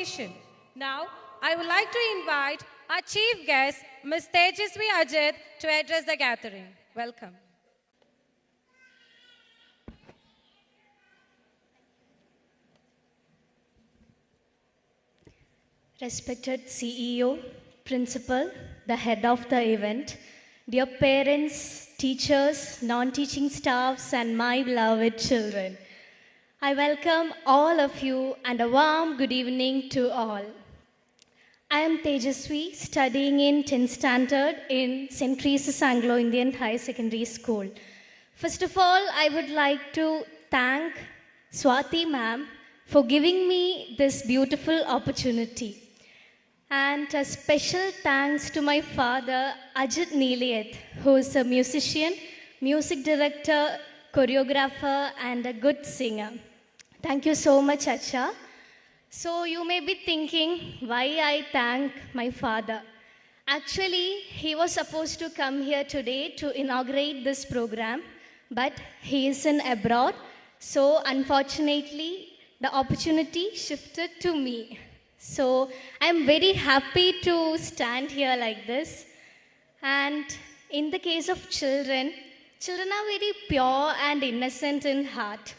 occasion. Now, I would like to invite our chief guest, Ms. Tejasvi Ajit, to address the gathering. Welcome. Respected CEO, Principal, the head of the event, dear parents, teachers, non-teaching staffs, and my beloved children, I welcome all of you and a warm good evening to all. I am Tejasvi, studying in 10th standard in St. Teresa's Anglo-Indian High Secondary School. First of all, I would like to thank Swati ma'am for giving me this beautiful opportunity. And a special thanks to my father, Ajit Neeliyat, who is a musician, music director, choreographer, and a good singer. Thank you so much, Acha. So you may be thinking why I thank my father. Actually, he was supposed to come here today to inaugurate this program, but he is in abroad. So unfortunately, the opportunity shifted to me. So I'm very happy to stand here like this. And in the case of children, children are very pure and innocent in heart.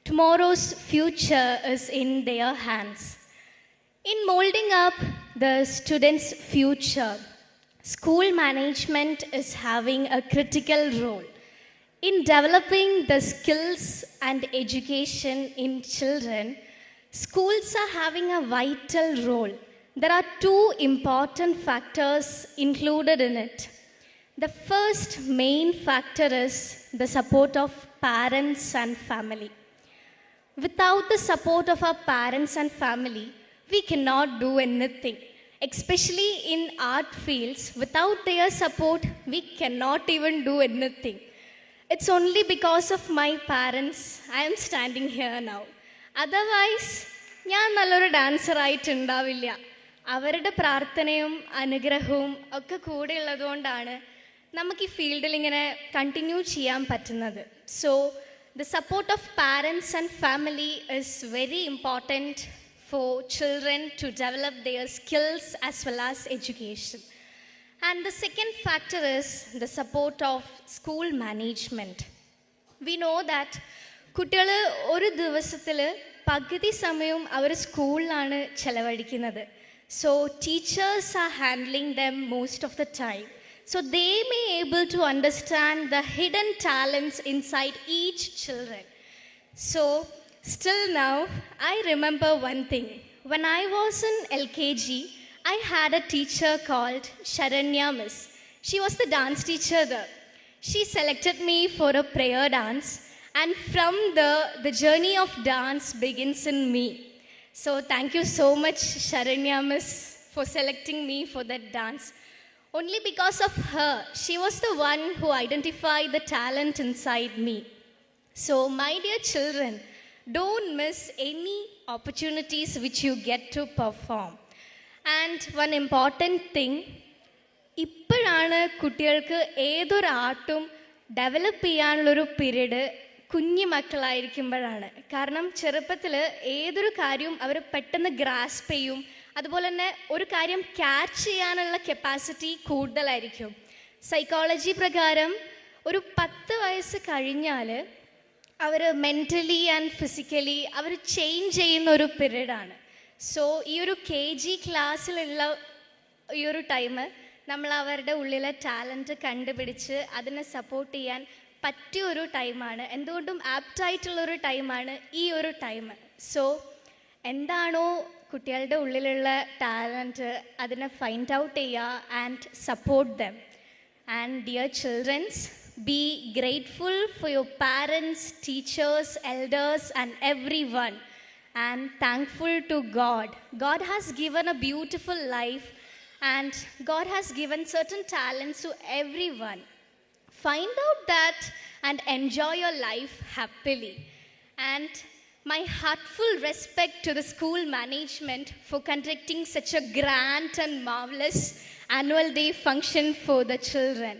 Tomorrow's future is in their hands. In molding up the students' future, school management is having a critical role in developing the skills and education in children. Schools are having a vital role. There are two important factors included in it. The first main factor is the support of parents and family. Without the support of our parents and family, we cannot do anything. Especially in art fields, without their support, we cannot even do anything. It's only because of my parents I am standing here now. Otherwise ഞാൻ നല്ലൊരു dancer ആയിട്ടുണ്ടാവില്ല. അവരുടെ പ്രാർത്ഥനയും അനുഗ്രഹവും ഒക്കെ കൂടെ ഉള്ളതുകൊണ്ടാണ് നമുക്ക് ഈ ഫീൽഡിൽ ഇങ്ങനെ കണ്ടിന്യൂ ചെയ്യാൻ പറ്റുന്നത്. So the support of parents and family is very important for children to develop their skills as well as education. And the second factor is the support of school management. We know that കുട്ടികൾ ഒരു ദിവസത്തിൽ പകുതി സമയവും അവർ സ്കൂളിലാണ് ചെലവഴിക്കുന്നത്. So teachers are handling dum most of the time. So they may able to understand the hidden talents inside each children. So still now, I remember one thing. When I was in LKG, I had a teacher called Sharanya Miss. She was the dance teacher there. She selected me for a prayer dance, and from the journey of dance begins in me. So thank you so much, Sharanya Miss, for selecting me for that dance. Only because of her, she was the one who identified the talent inside me. So my dear children, don't miss any opportunities which you get to perform. And one important thing, ഇപ്പോഴാണ് കുട്ടികൾക്ക് ഏതൊരു ആർട്ടും develop ചെയ്യാനുള്ളൊരു period കുഞ്ഞു മക്കളായിരിക്കുമ്പോഴാണ്. കാരണം ചെറുപ്പത്തിൽ ഏതൊരു കാര്യവും അവർ പെട്ടെന്ന് ഗ്രാസ്പ് ചെയ്യും. അതുപോലെ തന്നെ ഒരു കാര്യം ക്യാച്ച് ചെയ്യാനുള്ള കപ്പാസിറ്റി കൂടുതലായിരിക്കും. സൈക്കോളജി പ്രകാരം ഒരു 10 വയസ്സ് കഴിഞ്ഞാൽ അവർ മെൻ്റലി ആൻഡ് ഫിസിക്കലി അവർ ചേഞ്ച് ചെയ്യുന്ന ഒരു പീരീഡാണ്. സോ ഈ ഒരു KG ക്ലാസ്സിലുള്ള ഈ ഒരു ടൈം നമ്മൾ അവരുടെ ഉള്ളിലെ ടാലൻറ്റ് കണ്ടുപിടിച്ച് അതിനെ സപ്പോർട്ട് ചെയ്യാൻ പറ്റിയ ഒരു ടൈമാണ്. എന്തുകൊണ്ടും ആപ്റ്റായിട്ടുള്ളൊരു ടൈമാണ് ഈ ഒരു ടൈം. സോ എന്താണോ കുട്ടികളുടെ ഉള്ളിലുള്ള ടാലൻറ്റ് അതിനെ ഫൈൻഡ് ഔട്ട് ചെയ്യുക and support them. And dear children's, be grateful for your parents, teachers, elders and everyone, and thankful to God. God has given a beautiful life and God has given certain talents to everyone. Find out that and enjoy your life happily. And my heartful respect to the school management for conducting such a grand and marvelous annual day function for the children.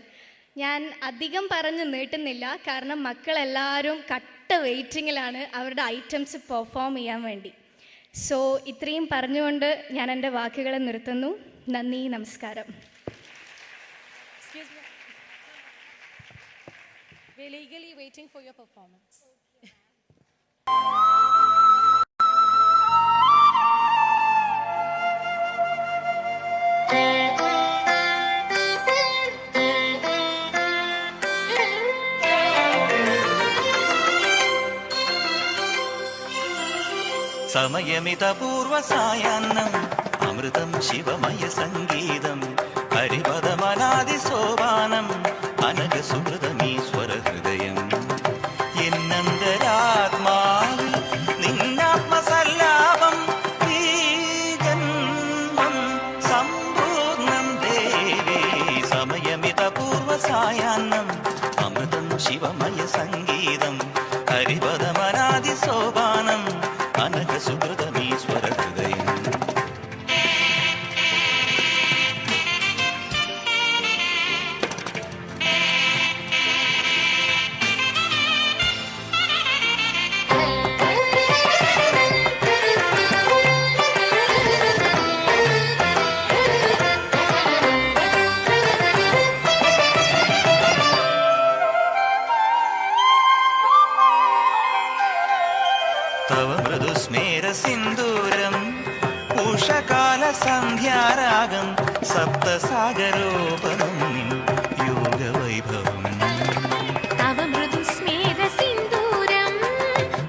ഞാൻ അധികം പറഞ്ഞ് നീട്ടുന്നില്ല, കാരണം മക്കളെല്ലാവരും കട്ട വെയിറ്റിങ്ങിലാണ് അവരുടെ items perform ചെയ്യാൻ വേണ്ടി. So ഇത്രയും പറഞ്ഞുകൊണ്ട് ഞാൻ എൻ്റെ വാക്കുകളെ നിർത്തുന്നു. നന്ദി, നമസ്കാരം. We're eagerly waiting for your performance. സമയമിതപൂർവസായാന്നം അമൃതം ശിവമയ സംഗീതം ഹരിപദമനാദി സോപാനം അനഘസുഹൃതമീശ്വര ഹൃദയം എന്നന്തരാത്മാവിൽ നിന്നാത്മസല്ലാപം ഈ ജന്മം സമ്പൂർണം ദേവി. സമയമിതപൂർവസായാന്നം അമൃതം ശിവമയ സംഗീതം ഹരിപദമനാദി സോപാനം അനഘസുഹൃതമീശ്വര ഹൃദയം. തവ മൃദുസ്മേര സിന്ദൂരം ഉഷകാല സന്ധ്യാരാഗം സപ്തസാഗരോപനം യോഗവൈഭവം. തവ മൃദുസ്മേര സിന്ദൂരം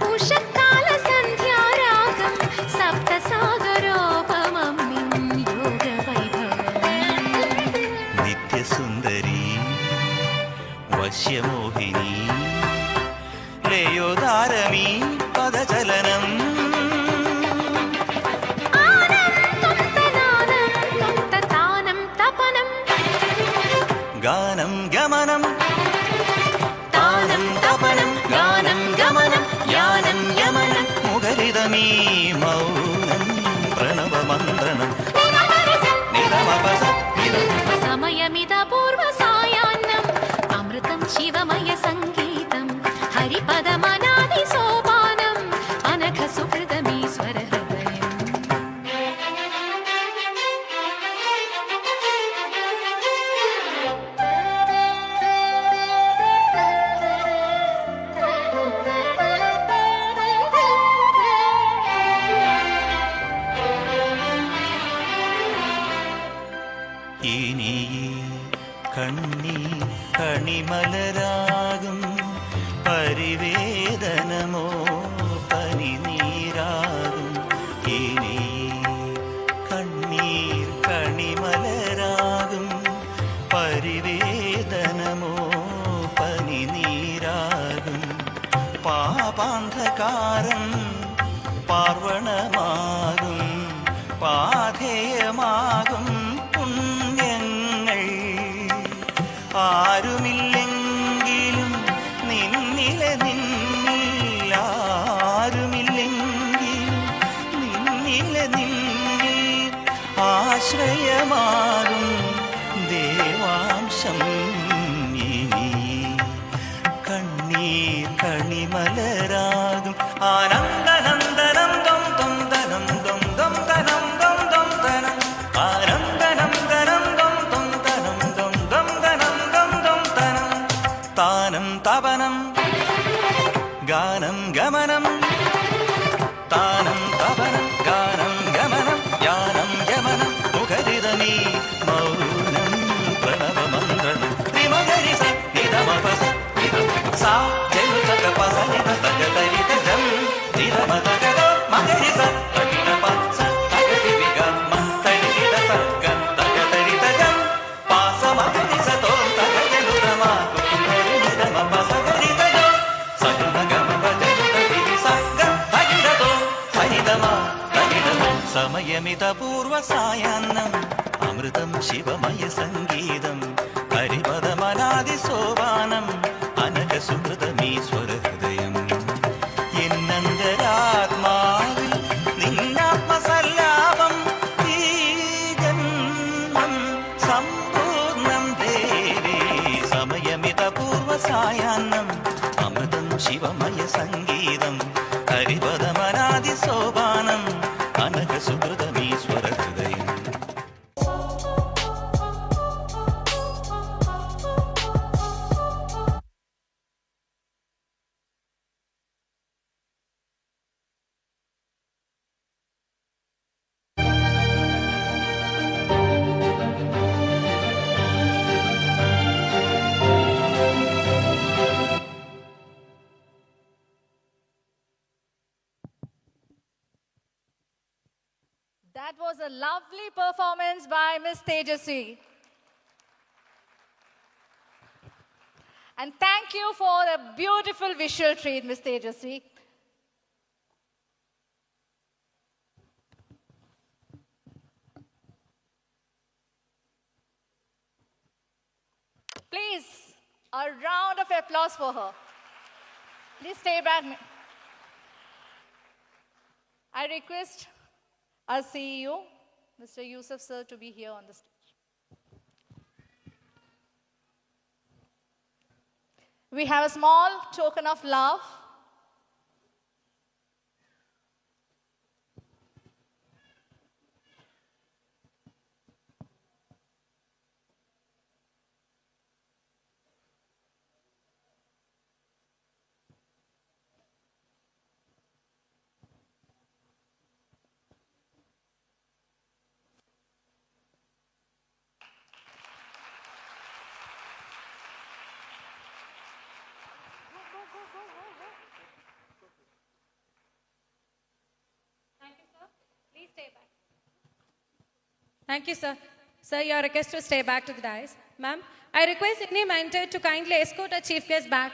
ഉഷകാല സന്ധ്യാരാഗം സപ്തസാഗരോപമം യോഗവൈഭവം. നിത്യസുന്ദരി വശ്യമോഹിനി ലയോദാരമീ പദചലനം. ഗാനം ഗമനം താനം തപനം ഗാനം ഗമനം യാനം യമനം മുഖരിതമീ മൗനം പ്രണവമന്ത്രണം നിരമപസ സമയമിതപൂർവസായാന്നം അമൃതം ശിവമയ സംഗീതം ഹരിപദമനാദി സോപാനം അനഘസുഹൃതമീശ്വര ഹൃദയം. ഇനി കണ്ണി കണിമലരാകും പരിവേദനമോ പനിനീരാകും. ഇനി കണ്ണീർ കണിമലരാകും പരിവേദനമോ പനിനീരാകും. പാപാന്ധകാരം പാർവണമാകും പാധേയമാകും പുണ്യങ്ങൾ. ആരുമില്ലെങ്കിലും നിന്നിലെ നിന്നിൽ ആരുമില്ലെങ്കിലും നിന്നിലെ നിന്നിൽ ആശ്രയമാകും ദേവാംശം. ഇനി കണ്ണീർ കണിമലരാകും ആനന്ദനന്ദനം ദം ദം ദനം ദം ദം ദനം ദം ദം ദനം ആനന്ദനന്ദനം ദം ദം ദനം ദം ദം ദനം ദം ദം ദനം താനം തപനം ഗാനം ഗമനം താനം തപനം ഗാനം ഗമനം യാനം യമനം മുഖരിതമീ മൗനം പ്രണവമന്ത്രണം ത്രിമഗരിസ നിധമപസ സാ ജനുതക പസനിത തകതരിത ജം നിധമതകത മഗരിസ തകിടപ സ തകതി വിഗമ തരിത സഗം തകതരിത ജം പാസ മഗരിസ തോം തകജനുതമ കുകുമരി നിധമപസ ഗരിത ജം സഗമഗമ ഭജനുത ദിരി സഗം തകിടതോ ഹരിതമ തകിടതോ. സമയമിതപൂർവസായാന്നം അമൃതം ശിവമയ സംഗീതം ഹരിപദമനാദി സോപാനം അനഘസുഹൃതമീശ്വര ഹൃദയം എന്നന്തരാത്മാവിൽ നിന്നാത്മസല്ലാപം ഈ ജന്മം സമ്പൂർണം ദേവി. സമയമിതപൂർവസായാന്നം അമൃതം ശിവമയ സംഗീതം ഹരിപദമനാദി Sopanam That was a lovely performance by Miss Tejaswi. And thank you for a beautiful visual treat, Miss Tejaswi. Please, a round of applause for her. Please stay back. I request our CEO, Mr. Yusuf sir, to be here on the stage. We have a small token of love. Thank you, sir. Please stay back. Thank you, sir. Sir, your request to stay back to the dais. Ma'am, I request any mentor to kindly escort our chief guest back.